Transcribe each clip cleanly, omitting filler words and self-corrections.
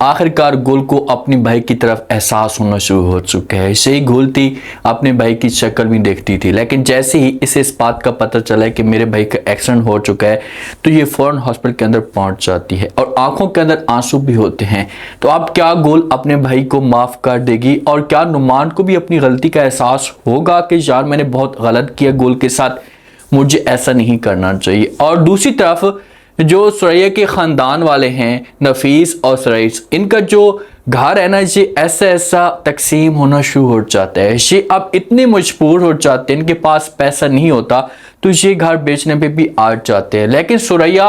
आखिरकार गुल को अपने भाई की तरफ एहसास होना शुरू हो चुका है। सही गुल थी अपने भाई की शक्ल भी देखती थी, लेकिन जैसे ही इसे इस बात का पता चला कि मेरे भाई का एक्सीडेंट हो चुका है तो ये फौरन हॉस्पिटल के अंदर पहुंच जाती है और आंखों के अंदर आंसू भी होते हैं। तो अब क्या गुल अपने भाई को माफ कर देगी और क्या नुमान को भी अपनी गलती का एहसास होगा कि यार मैंने बहुत गलत किया गुल के साथ, मुझे ऐसा नहीं करना चाहिए। और दूसरी तरफ जो सुरैया के ख़ानदान वाले हैं, नफीस और सरईस, इनका जो घर है ना ये ऐसा ऐसा तकसीम होना शुरू हो जाता है। ये अब इतने मजबूर हो जाते हैं, इनके पास पैसा नहीं होता तो ये घर बेचने पे भी आ जाते हैं। लेकिन सुरैया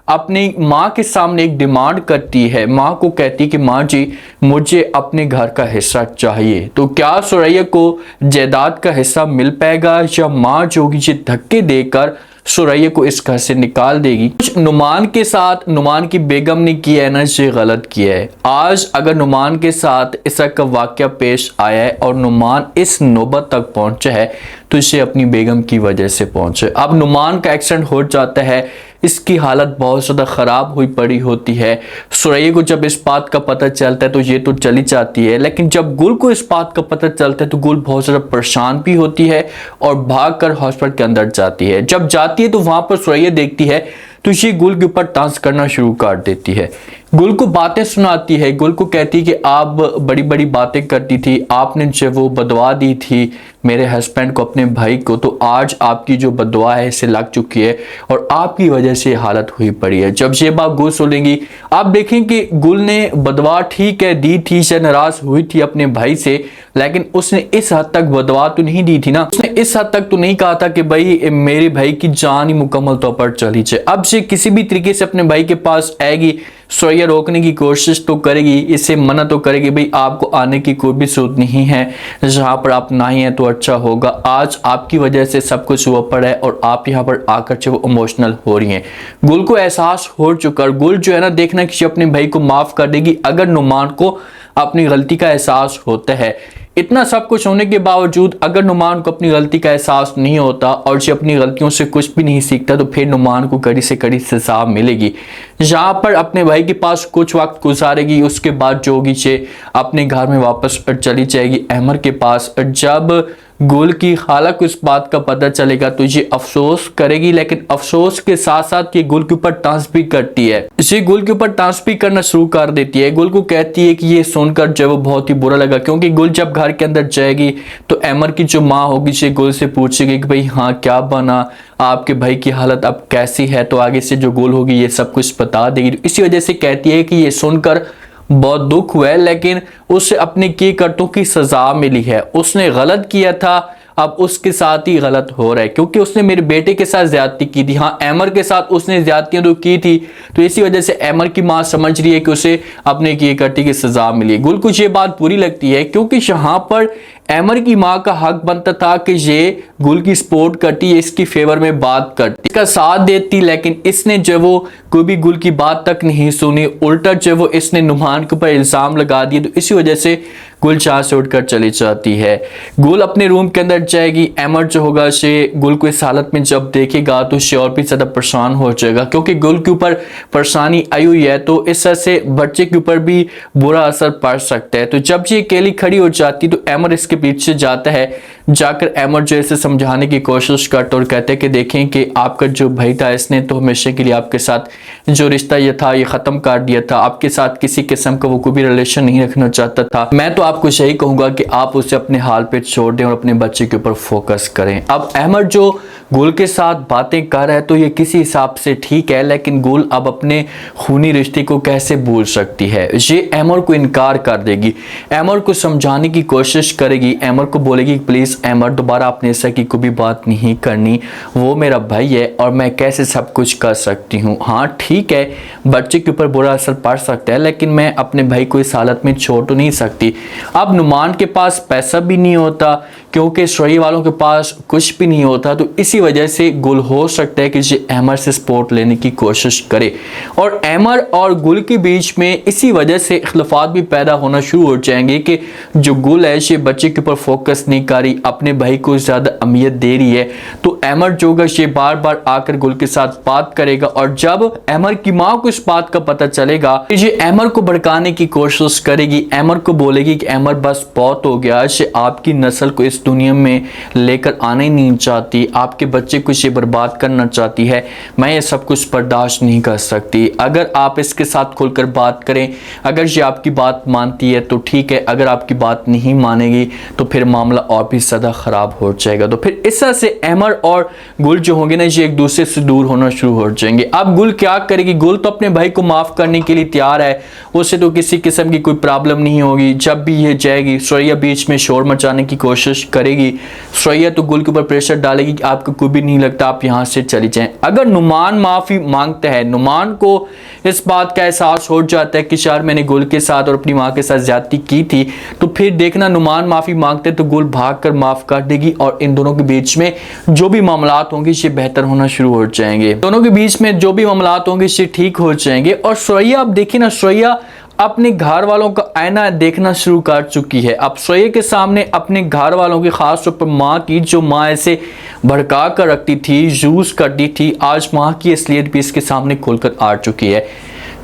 अपनी माँ के सामने एक डिमांड करती है, माँ को कहती है कि माँ जी मुझे अपने घर का हिस्सा चाहिए। तो क्या सुरैया को जायदाद का हिस्सा मिल पाएगा या माँ जो होगी ये धक्के देकर सुरैया को इस घर से निकाल देगी? कुछ नुमान के साथ नुमान की बेगम ने किया है ना, ये गलत किया है। आज अगर नुमान के साथ इस का वाकया पेश आया है और नुमान इस नौबत तक पहुंचा है तो इसे अपनी बेगम की वजह से पहुंचे। अब नुमान का एक्सीडेंट हो जाता है, इसकी हालत बहुत ज़्यादा ख़राब हुई पड़ी होती है। सुरैया को जब इस बात का पता चलता है तो ये तो चली जाती है, लेकिन जब गुल को इस बात का पता चलता है तो गुल बहुत ज़्यादा परेशान भी होती है और भागकर हॉस्पिटल के अंदर जाती है। जब जाती है तो वहाँ पर सुरैया देखती है तो ये गुल के ऊपर डांस करना शुरू कर देती है, गुल को बातें सुनाती है, गुल को कहती है कि आप बड़ी बड़ी बातें करती थी, आपने जो वो बदवा दी थी मेरे हस्बैंड को, अपने भाई को, तो आज आपकी जो बदवा है इसे लग चुकी है और आपकी वजह से हालत हुई पड़ी है। जब ये बात गुल सुनेंगी, आप देखें कि गुल ने बदवा ठीक है दी थी, से नाराज हुई थी अपने भाई से, लेकिन उसने इस हद तक बदवा तो नहीं दी थी ना, उसने इस हद तक तो नहीं कहा था कि भाई मेरे भाई की जान ही मुकम्मल तौर पर चली जाए। अब से किसी भी तरीके से अपने भाई के पास आएगी, सुरैया रोकने की कोशिश तो करेगी, इसे मना तो करेगी, भाई आपको आने की कोई भी जरूरत नहीं है, जहाँ पर आप ना ही हैं तो अच्छा होगा, आज आपकी वजह से सब कुछ हुआ पड़ा है और आप यहाँ पर आकर जो इमोशनल हो रही हैं। गुल को एहसास हो चुका, गुल जो है ना देखना कि अपने भाई को माफ कर देगी अगर नुमान को अपनी गलती का एहसास होता है। इतना सब कुछ होने के बावजूद अगर नुमान को अपनी गलती का एहसास नहीं होता और ये अपनी गलतियों से कुछ भी नहीं सीखता तो फिर नुमान को कड़ी से कड़ी सजा मिलेगी। यहाँ पर अपने भाई के पास कुछ वक्त गुजारेगी, उसके बाद जो होगी ये अपने घर में वापस चली जाएगी अहमर के पास। जब गुल की खाला को इस बात का पता चलेगा तो ये अफसोस करेगी, लेकिन अफसोस के साथ साथ ये गुल के ऊपर डांस भी करती है, इसे गुल के ऊपर डांस भी करना शुरू कर देती है। गुल को कहती है कि ये सुनकर जो वो बहुत ही बुरा लगा, क्योंकि गुल जब घर के अंदर जाएगी तो अमर की जो माँ होगी ये गुल से पूछेगी कि भाई हाँ क्या बना, आपके भाई की हालत अब कैसी है, तो आगे से जो गुल होगी ये सब कुछ बता देगी। इसी वजह से कहती है कि ये सुनकर बहुत दुख हुआ है, लेकिन उसे अपने किए करतों की सजा मिली है, उसने गलत किया था अब उसके साथ ही गलत हो रहा है, क्योंकि उसने मेरे बेटे के साथ ज्यादती की थी, हाँ अमर के साथ उसने ज्यादतियां तो की थी, तो इसी वजह से अमर की माँ समझ रही है कि उसे अपने किए करती की सजा मिली। गुल को ये बात बुरी लगती है क्योंकि यहाँ पर अमर की माँ का हक बनता था कि ये गुल की सपोर्ट करती, इसकी फेवर में बात करती, इसका साथ देती, लेकिन इसने जो वो कोई भी गुल की बात तक नहीं सुनी, उल्टा जो वो इसने नुमान के ऊपर इल्जाम लगा दिए, तो इसी वजह से गुल चाह से उठकर चली जाती है। गुल अपने रूम के अंदर जाएगी, अमर जो होगा से गुल को इस हालत में जब देखेगा तो उसे और भी ज्यादा परेशान हो जाएगा, क्योंकि गुल के ऊपर परेशानी आई हुई है तो इस तरह से बच्चे के ऊपर भी बुरा असर पड़ सकता है। तो जब ये अकेली खड़ी हो जाती तो अमर इसके पीछे जाता है, जाकर अमर जो इसे समझाने की कोशिश करता और कहते हैं कि देखें कि आपका जो भाई था इसने तो हमेशा के लिए आपके साथ जो रिश्ता ये था ये खत्म कर दिया था, आपके साथ किसी किस्म का वो कोई भी रिलेशन नहीं रखना चाहता था। मैं तो आपको यही कहूंगा कि आप उसे अपने हाल पे छोड़ दें और अपने बच्चे के ऊपर फोकस करें। अब अमर जो गुल के साथ बातें कर रहा है तो ये किसी हिसाब से ठीक है, लेकिन गुल अब अपने खूनी रिश्ते को कैसे भूल सकती है, ये अमर को इनकार कर देगी, अमर को समझाने की कोशिश करेगी, अमर को बोलेगी प्लीज अमर दोबारा आपने ऐसा की कोई भी बात नहीं करनी, वो मेरा भाई है और मैं कैसे सब कुछ कर सकती हूँ। हाँ ठीक है बच्चे के ऊपर बुरा असर पड़ सकता है, लेकिन मैं अपने भाई को इस हालत में छोड़ तो नहीं सकती। अब नुमान के पास पैसा भी नहीं होता क्योंकि सुरैया वालों के पास कुछ भी नहीं होता, तो इसी वजह से गुल हो सकता है कि ये अमर से सपोर्ट लेने की कोशिश करे और अमर और गुल के बीच में इसी वजह से इख्तिलाफात भी पैदा होना शुरू हो जाएंगे कि जो गुल है ये बच्चे के ऊपर फोकस नहीं कर रही, अपने भाई को ज़्यादा अहमियत दे रही है। तो अमर जो होगा ये बार बार आकर गुल के साथ बात करेगा और जब अमर की माँ को इस बात का पता चलेगा ये अमर को भड़काने की कोशिश करेगी, अमर को बोलेगी कि अमर बस बहुत हो गया, ये आपकी नस्ल को इस दुनिया में लेकर आना ही नहीं चाहती, आपके बच्चे को ये बर्बाद करना चाहती है, मैं ये सब कुछ बर्दाश्त नहीं कर सकती। अगर आप इसके साथ खुलकर बात करें, अगर ये आपकी बात मानती है तो ठीक है, अगर आपकी बात नहीं मानेगी तो फिर मामला और भी ज़्यादा ख़राब हो जाएगा। तो फिर इस तरह से अमर और गुल जो होंगे ना ये एक दूसरे से दूर होना शुरू हो जाएंगे। अब गुल क्या करेगी, गुल तो अपने भाई को माफ़ करने के लिए तैयार है, उससे तो किसी किस्म की कोई प्रॉब्लम नहीं होगी। जब भी ये जाएगी सुरैया बीच में शोर मचाने की कोशिश करेगी, सुरैया तो गुल के ऊपर प्रेशर डालेगी कि आपको कोई भी नहीं लगता, आप यहाँ से चली जाएं। अगर नुमान माफ़ी मांगता है, नुमान को इस बात का एहसास हो जाता है कि शायद मैंने गुल के साथ और अपनी माँ के साथ ज्यादती की थी, तो फिर देखना नुमान माफ़ी मांगते तो गुल भाग कर माफ़ कर देगी और इन दोनों के बीच में जो भी मामलात होंगे ये बेहतर होना शुरू हो जाएंगे। दोनों के बीच में जो भी मामलात होंगे ये ठीक हो जाएंगे। और सुरैया अब देखिए ना, सुरैया अपने घर वालों का आईना देखना शुरू कर चुकी है। अब सुरैया के सामने अपने घर वालों की, खास तौर पर माँ की, जो माँ ऐसे भड़का कर रखती थी, यूज करती थी, आज माँ की असलियत भी इसके सामने खुलकर आ चुकी है।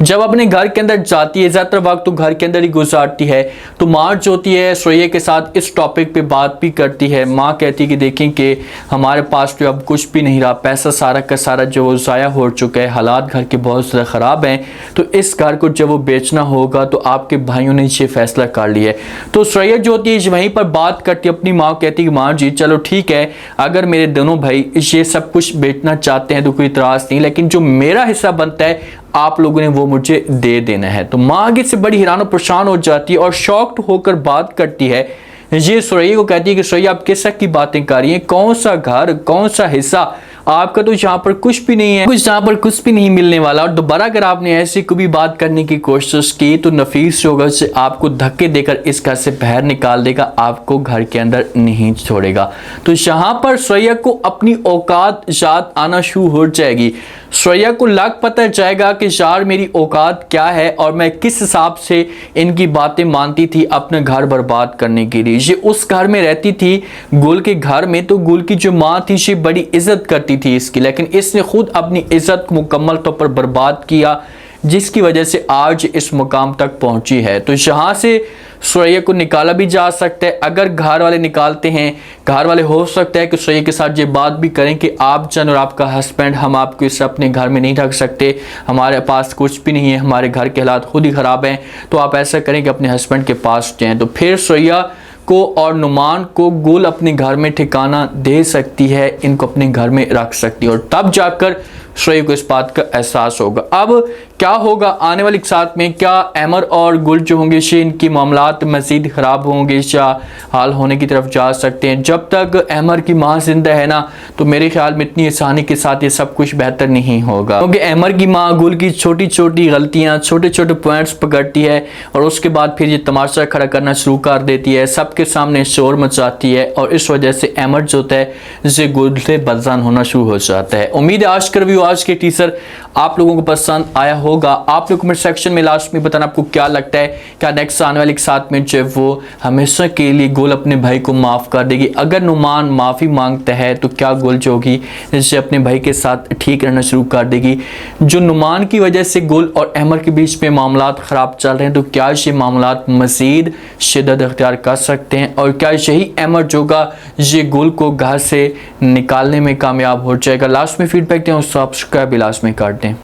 जब अपने घर के अंदर जाती है, ज़्यादातर वक्त तो घर के अंदर ही गुजारती है, तो माँ जो होती है सुरैया के साथ इस टॉपिक पे बात भी करती है। माँ कहती है कि देखें कि हमारे पास तो अब कुछ भी नहीं रहा, पैसा सारा का सारा जो वो ज़ाया हो चुका है, हालात घर के बहुत ज़्यादा ख़राब हैं, तो इस घर को जब वो बेचना होगा तो आपके भाइयों ने ये फैसला कर लिया है। तो सुरैया जो होती है वहीं पर बात करती है अपनी माँ, कहती है कि माँ जी चलो ठीक है, अगर मेरे दोनों भाई ये सब कुछ बेचना चाहते हैं तो कोई इतराज़ नहीं, लेकिन जो मेरा हिस्सा बनता है आप लोगों ने वो मुझे दे देना है। तो माँ आगे से बड़ी हैरान और परेशान हो जाती है और शॉक्ड होकर बात करती है। ये सुरैया को कहती है कि सुरैया आप किस हक की बातें कर रही हैं, कौन सा घर, कौन सा हिस्सा, आपका तो यहाँ पर कुछ भी नहीं है, कुछ यहाँ पर कुछ भी नहीं मिलने वाला। और दोबारा अगर आपने ऐसी कोई भी बात करने की कोशिश की तो नफीस जो होगा से आपको धक्के देकर इस घर से बाहर निकाल देगा, आपको घर के अंदर नहीं छोड़ेगा। तो यहाँ पर सुरैया को अपनी औकात याद आना शुरू हो जाएगी। सुरैया को लग पता जाएगा कि यार मेरी औकात क्या है और मैं किस हिसाब से इनकी बातें मानती थी अपना घर बर्बाद करने के लिए। ये उस घर में रहती थी गुल के घर में, तो गुल की जो माँ थी ये बड़ी इज्जत करती थी इसकी, लेकिन इसने खुद अपनी इज्जत को मुकम्मल तौर पर बर्बाद किया, जिसकी वजह से आज इस मुकाम तक पहुंची है। तो यहाँ से सुरैया को निकाला भी जा सकता है। अगर घर वाले निकालते हैं, घर वाले हो सकता है कि सुरैया के साथ ये बात भी करें कि आप जन और आपका हस्बैंड, हम आपको इस अपने घर में नहीं रख सकते, हमारे पास कुछ भी नहीं है, हमारे घर के हालात खुद ही ख़राब हैं, तो आप ऐसा करें कि अपने हस्बैंड के पास जाएँ। तो फिर सुरैया को और नुमान को गुल अपने घर में ठिकाना दे सकती है, इनको अपने घर में रख सकती है और तब जाकर सुरैया को इस बात का एहसास होगा। अब क्या होगा आने वाले साथ में, क्या अमर और गुल जो होंगे इनकी मामलात मज़ीद ख़राब होंगे या हाल होने की तरफ जा सकते हैं। जब तक अमर की माँ जिंदा है ना, तो मेरे ख्याल में इतनी आसानी के साथ ये सब कुछ बेहतर नहीं होगा, क्योंकि अमर की माँ गुल की छोटी छोटी गलतियाँ, छोटे छोटे पॉइंट्स पकड़ती है और उसके बाद फिर ये तमाशा खड़ा करना शुरू कर देती है, सबके सामने शोर मचाती है और इस वजह से अमर जो होता है इसे गुल से बदजान होना शुरू हो जाता है। उम्मीद है आज का रिव्यू, आज के टीजर आप लोगों को पसंद आया होगा। आप लोग कमेंट सेक्शन में लास्ट में बताना आपको क्या लगता है, क्या नेक्स्ट आने वाले के साथ में जो वो हमेशा के लिए गुल अपने भाई को माफ़ कर देगी। अगर नुमान माफ़ी मांगता है तो क्या गुल जो होगी इससे अपने भाई के साथ ठीक रहना शुरू कर देगी। जो नुमान की वजह से गुल और अमर के बीच में मामलात ख़राब चल रहे हैं, तो क्या ये मामलात मज़ीद शिद्दत अख्तियार कर सकते हैं और क्या यही अमर जो होगा ये गुल को घर से निकालने में कामयाब हो जाएगा। लास्ट में फीडबैक दें और सब्सक्राइब लास्ट में कर दें।